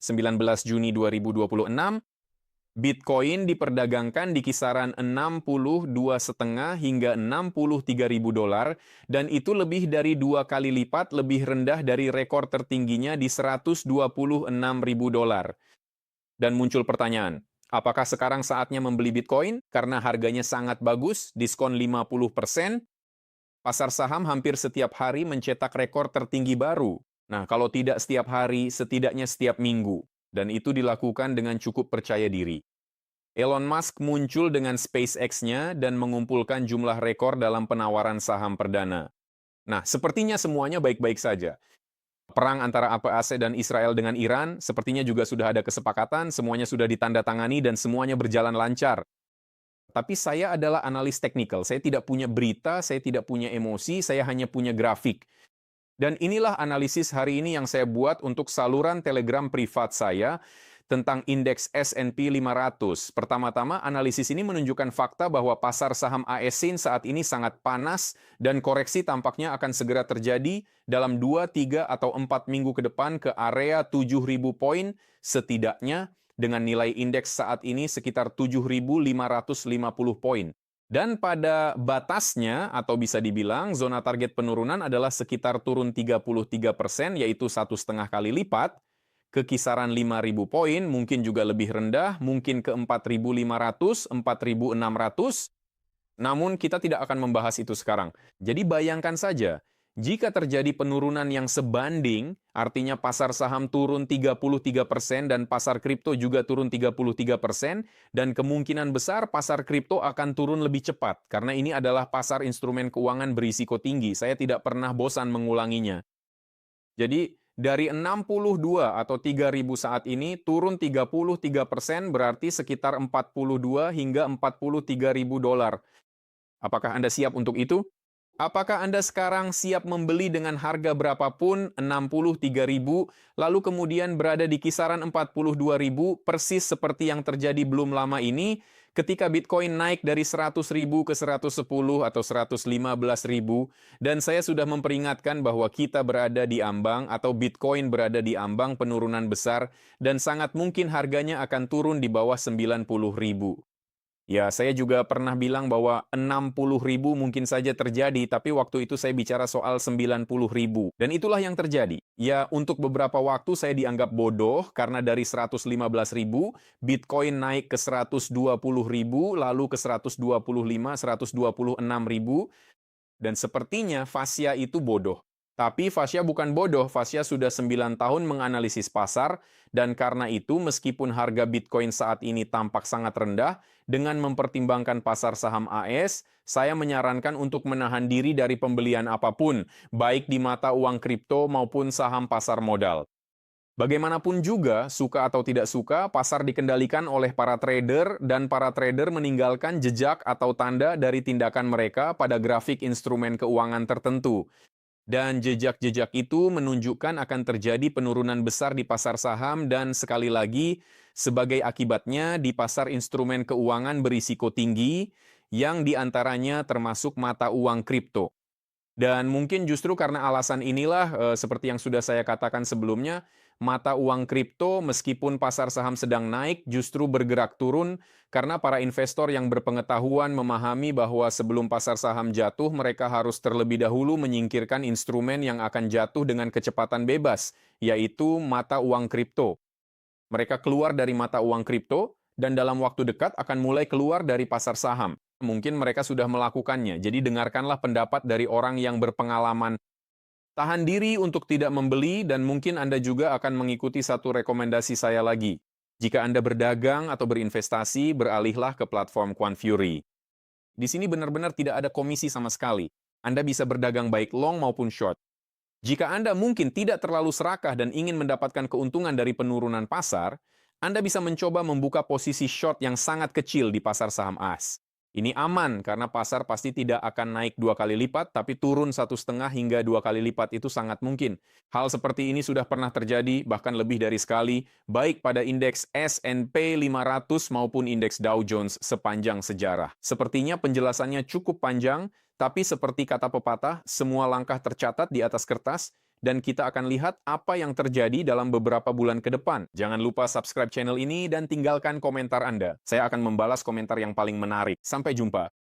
19 Juni 2026, Bitcoin diperdagangkan di kisaran 62,5 hingga 63.000 dolar, dan itu lebih dari 2 kali lipat lebih rendah dari rekor tertingginya di 126.000 dolar. Dan muncul pertanyaan, apakah sekarang saatnya membeli Bitcoin karena harganya sangat bagus, diskon 50%? Pasar saham hampir setiap hari mencetak rekor tertinggi baru. Nah, kalau tidak setiap hari, setidaknya setiap minggu. Dan itu dilakukan dengan cukup percaya diri. Elon Musk muncul dengan SpaceX-nya dan mengumpulkan jumlah rekor dalam penawaran saham perdana. Nah, sepertinya semuanya baik-baik saja. Perang antara APAC dan Israel dengan Iran, sepertinya juga sudah ada kesepakatan, semuanya sudah ditandatangani dan semuanya berjalan lancar. Tapi saya adalah analis teknikal, saya tidak punya berita, saya tidak punya emosi, saya hanya punya grafik. Dan inilah analisis hari ini yang saya buat untuk saluran Telegram privat saya tentang indeks S&P 500. Pertama-tama, analisis ini menunjukkan fakta bahwa pasar saham ASIN saat ini sangat panas dan koreksi tampaknya akan segera terjadi dalam 2, 3, atau 4 minggu ke depan ke area 7.000 poin setidaknya dengan nilai indeks saat ini sekitar 7.550 poin. Dan pada batasnya, atau bisa dibilang, zona target penurunan adalah sekitar turun 33%, yaitu 1,5 kali lipat, ke kisaran 5.000 poin, mungkin juga lebih rendah, mungkin ke 4.500, 4.600. Namun kita tidak akan membahas itu sekarang. Jadi bayangkan saja, jika terjadi penurunan yang sebanding, artinya pasar saham turun 33% dan pasar kripto juga turun 33%, dan kemungkinan besar pasar kripto akan turun lebih cepat, karena ini adalah pasar instrumen keuangan berisiko tinggi. Saya tidak pernah bosan mengulanginya. Jadi, dari 62 atau 3.000 saat ini, turun 33% berarti sekitar 42 hingga 43.000 dolar. Apakah Anda siap untuk itu? Apakah Anda sekarang siap membeli dengan harga berapapun, 63.000, lalu kemudian berada di kisaran 42.000, persis seperti yang terjadi belum lama ini, ketika Bitcoin naik dari 100.000 ke 110 atau 115.000, dan saya sudah memperingatkan bahwa kita berada di ambang atau Bitcoin berada di ambang penurunan besar, dan sangat mungkin harganya akan turun di bawah 90.000. Ya, saya juga pernah bilang bahwa 60.000 mungkin saja terjadi, tapi waktu itu saya bicara soal 90.000. Dan itulah yang terjadi. Ya, untuk beberapa waktu saya dianggap bodoh karena dari 115.000, Bitcoin naik ke 120.000, lalu ke 125, 126.000, dan sepertinya Fasya itu bodoh. Tapi Fasya bukan bodoh, Fasya sudah 9 tahun menganalisis pasar, dan karena itu meskipun harga Bitcoin saat ini tampak sangat rendah, dengan mempertimbangkan pasar saham AS, saya menyarankan untuk menahan diri dari pembelian apapun, baik di mata uang kripto maupun saham pasar modal. Bagaimanapun juga, suka atau tidak suka, pasar dikendalikan oleh para trader, dan para trader meninggalkan jejak atau tanda dari tindakan mereka pada grafik instrumen keuangan tertentu. Dan jejak-jejak itu menunjukkan akan terjadi penurunan besar di pasar saham dan sekali lagi, sebagai akibatnya di pasar instrumen keuangan berisiko tinggi, yang diantaranya termasuk mata uang kripto. Dan mungkin justru karena alasan inilah, seperti yang sudah saya katakan sebelumnya, mata uang kripto meskipun pasar saham sedang naik justru bergerak turun karena para investor yang berpengetahuan memahami bahwa sebelum pasar saham jatuh, mereka harus terlebih dahulu menyingkirkan instrumen yang akan jatuh dengan kecepatan bebas, yaitu mata uang kripto. Mereka keluar dari mata uang kripto dan dalam waktu dekat akan mulai keluar dari pasar saham. Mungkin mereka sudah melakukannya, jadi dengarkanlah pendapat dari orang yang berpengalaman. Tahan diri untuk tidak membeli dan mungkin Anda juga akan mengikuti satu rekomendasi saya lagi. Jika Anda berdagang atau berinvestasi, beralihlah ke platform Quantfury. Di sini benar-benar tidak ada komisi sama sekali. Anda bisa berdagang baik long maupun short. Jika Anda mungkin tidak terlalu serakah dan ingin mendapatkan keuntungan dari penurunan pasar, Anda bisa mencoba membuka posisi short yang sangat kecil di pasar saham AS. Ini aman karena pasar pasti tidak akan naik 2 kali lipat, tapi turun 1,5 hingga 2 kali lipat itu sangat mungkin. Hal seperti ini sudah pernah terjadi, bahkan lebih dari sekali, baik pada indeks S&P 500 maupun indeks Dow Jones sepanjang sejarah. Sepertinya penjelasannya cukup panjang, tapi seperti kata pepatah, semua langkah tercatat di atas kertas, dan kita akan lihat apa yang terjadi dalam beberapa bulan ke depan. Jangan lupa subscribe channel ini dan tinggalkan komentar Anda. Saya akan membalas komentar yang paling menarik. Sampai jumpa.